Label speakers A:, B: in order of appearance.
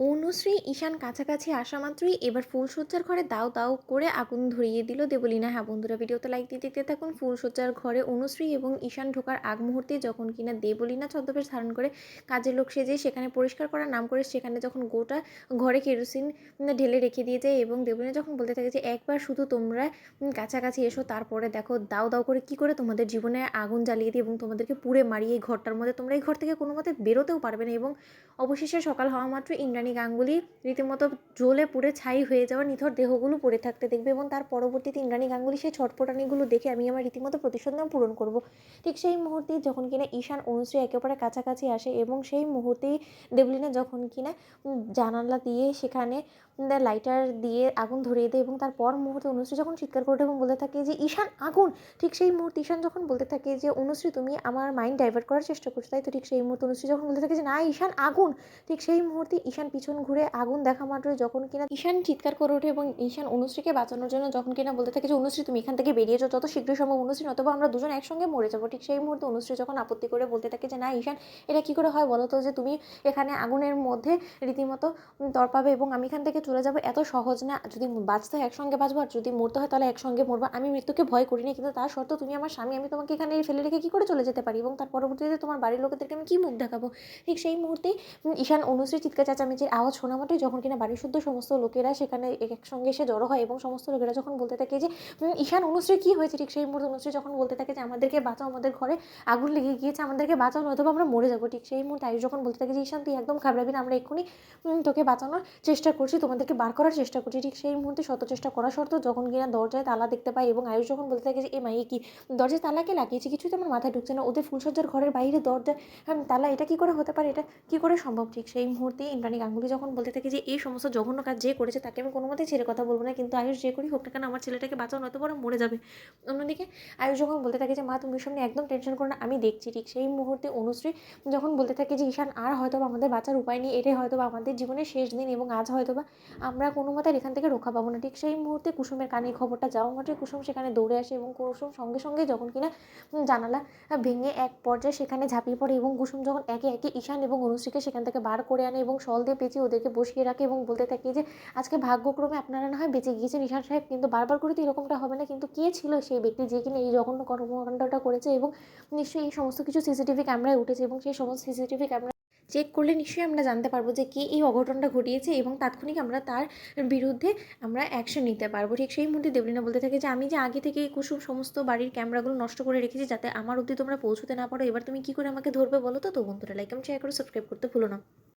A: অনুশ্রী ঈশান কাছাকাছি আসা মাত্রই এবার ফুলশয্যার ঘরে দাউ দাউ করে আগুন ধরিয়ে দিল দেবলীনা। হ্যাঁ বন্ধুরা, ভিডিওতে লাইক দিয়ে দেখতে থাকুন। ফুলশয্যার ঘরে অনুশ্রী এবং ঈশান ঢোকার আগ মুহূর্তে যখন কিনা দেবলীনা ছদ্মবেশ ধারণ করে কাজের লোক সেজে সেখানে পরিষ্কার করার নাম করে সেখানে যখন গোটা ঘরে কেরোসিন ঢেলে রেখে দিয়ে যায় এবং দেবলীনা যখন বলতে থাকে যে একবার শুধু তোমরা কাছাকাছি এসো, তারপরে দেখো দাউ দাউ করে কি করে তোমাদের জীবনে আগুন জ্বালিয়ে দিই এবং তোমাদেরকে পুড়ে মারিয়ে এই ঘরটার মধ্যে তোমরা এই ঘর থেকে কোনো মতে বেরোতেও পারবে না। এবং অবশেষে সকাল হওয়া মাত্র ইন্দ্রাণী গাঙ্গুলি রীতিমতো জ্বলে পুড়ে ছাই হয়ে যাওয়া নিথর দেহগুলো পড়ে থাকতে দেখবে এবং তার পরবর্তীতে ইন্দ্রাণী গাঙ্গুলি সেই ছটফটানিগুলো দেখে আমি আমার রীতিমতো প্রতিশোধ নাম পূরণ করব। ঠিক সেই মুহূর্তেই যখন কিনা ঈশান অনুশ্রী একে অপরের কাছাকাছি আসে এবং সেই মুহূর্তেই দেবলীনা যখন কিনা জানালা দিয়ে সেখানে লাইটার দিয়ে আগুন ধরিয়ে দেয় এবং তারপর মুহূর্তে অনুশ্রী যখন চিৎকার করে এবং বলতে থাকে যে ঈশান আগুন। ঠিক সেই মুহূর্তে ঈশান যখন বলতে থাকে যে অনুশ্রী তুমি আমার মাইন্ড ডাইভার্ট করার চেষ্টা করছো, তাই তো? ঠিক সেই মুহূর্তে অনুশ্রী যখন বলতে থাকে যে না ঈশান আগুন। ঠিক সেই মুহূর্তে ঈশান পিছন ঘুরে আগুন দেখা মাত্রই যখন কিনা ঈশান চিৎকার করে ওঠে এবং ঈশান অনুশ্রীকে বাঁচানোর জন্য যখন কিনা বলতে থাকে যে অনুশ্রী তুমি এখান থেকে বেরিয়ে যাও যত শীঘ্রই সম্ভব অনুশ্রী, নতবা আমরা দুজন একসঙ্গে মরে যাবো। ঠিক সেই মুহূর্তে অনুশ্রী যখন আপত্তি করে বলতে থাকে যে না ঈশান, এটা কি করে হয় বলো তো, যে তুমি এখানে আগুনের মধ্যে রীতিমতো তড়পাবে এবং আমি এখান থেকে চলে যাবো, এত সহজ না। যদি বাঁচতে হয় একসঙ্গে বাঁচবো আর যদি মরতে হয় তাহলে একসঙ্গে মরবো। আমি মৃত্যুকে ভয় করি না, কিন্তু তার সত্ত্বেও তুমি আমার স্বামী, আমি তোমাকে এখানে ফেলে রেখে কি করে চলে যেতে পারি এবং তার পরবর্তীতে তোমার বাড়ির লোকেদেরকে আমি কি মুখ দেখাবো। ঠিক সেই মুহূর্তেই ঈশান অনুশ্রী চিৎকার চেঁচামেচির আওয়াজ শোনা মাত্রই যখন কিনা বাড়ির শুদ্ধ সমস্ত লোকেরা সেখানে একসঙ্গে এসে জড়ো হয় এবং সমস্ত লোকেরা যখন বলতে থাকে যে ঈশান অনুশ্রী কী হয়েছে। ঠিক সেই মুহূর্তে অনুশ্রী যখন বলতে থাকে যে আমাদেরকে বাঁচাও, আমাদের ঘরে আগুন লেগে গিয়েছে, আমাদেরকে বাঁচাও নয়তো আমরা মরে যাবো। ঠিক সেই মুহূর্তে আয়ুষ যখন বলতে থাকে যে ঈশান তুই একদম ঘাবড়াবি না, আমরা এক্ষুনি তোকে বাঁচানোর চেষ্টা করছি, তোমাদেরকে বার করার চেষ্টা করছি। ঠিক সেই মুহূর্তে শত চেষ্টা করা সত্ত্বেও যখন কিনা দরজায় তালা দেখতে পাই এবং আয়ুষ যখন বলতে থাকে যে এ মাইয়ে কি দরজায় তালাকে লাগিয়েছে, কিছুই তো আমার মাথায় ঢুকছে না, ওদের ফুলসজ্জার ঘরের বাইরে দরজা তালা, এটা কি করে হতে পারে, এটা কি করে সম্ভব। ঠিক সেই মুহূর্তে ইন্দ্রাণী গাঙ্গুলি যখন বলতে থাকে যে এই সমস্ত জঘন্য কাজ যে করেছে তাকে আমি কোনো মতেই ছেড়ে কথা বলবো না, কিন্তু আয়ুষ যে করি হোক না কেন আমার ছেলেটাকে বাঁচাও নয়তো বড় মরে যাবে। অন্যদিকে আয়ুষ যখন বলতে থাকে যে মা তুমি এসব নিয়ে একদম টেনশন করো না, আমি দেখছি। ঠিক সেই মুহূর্তে অনুশ্রী যখন বলতে থাকে যে ঈশান আর হয়তো আমাদের বাঁচার উপায় নেই, এটাই হয়তো আমাদের জীবনের শেষ দিন এবং আজ হয়তো আমরা কোনো মতে এখান থেকে রক্ষা পাবো না। ঠিক সেই মুহূর্তে কুসুমের কানে খবরটা যাওয়া মাত্রই কুসুম সেখানে দৌড়ে আসে এবং কুসুম সঙ্গে সঙ্গে যখন কিনা জানালা ভেঙে এক পর্যায়ে সেখানে ঝাঁপিয়ে পড়ে এবং কুসুম যখন একে একে ঈশান এবং অনুশ্রীকে সেখান থেকে বার করে আনে এবং শল দিয়ে পেঁচিয়ে ওদেরকে বসিয়ে রাখে এবং বলতে থাকে যে আজকে ভাগ্যক্রমে আপনারা না হয় বেঁচে গিয়েছেন ঈশান সাহেব, কিন্তু বারবার করে তো এরকমটা হবে না। কিন্তু কে ছিল সেই ব্যক্তি যে কিনা এই জঘন্য কর্মকাণ্ডটা করেছে এবং নিশ্চয়ই এই সমস্ত কিছু সিসিটিভি ক্যামেরায় উঠেছে এবং সেই সমস্ত সিসিটিভি ক্যামেরা চেক করলে নিশ্চয়ই আমরা জানতে পারবো যে কে এই অঘটনটা ঘটিয়েছে এবং তাৎক্ষণিক আমরা তার বিরুদ্ধে আমরা অ্যাকশন নিতে পারবো। ঠিক সেই মুহূর্তে দেবলীনা বলতে থাকে যে আমি যে আগে থেকে এই কুসুম সমস্ত বাড়ির ক্যামেরাগুলো নষ্ট করে রেখেছি যাতে আমার অবধি তোমরা পৌঁছতে না পারো, এবার তুমি কি করে আমাকে ধরবে বলো তো? তো বন্ধুরা লাইক এবং শেয়ার করে সাবস্ক্রাইব করতে ভুলো না।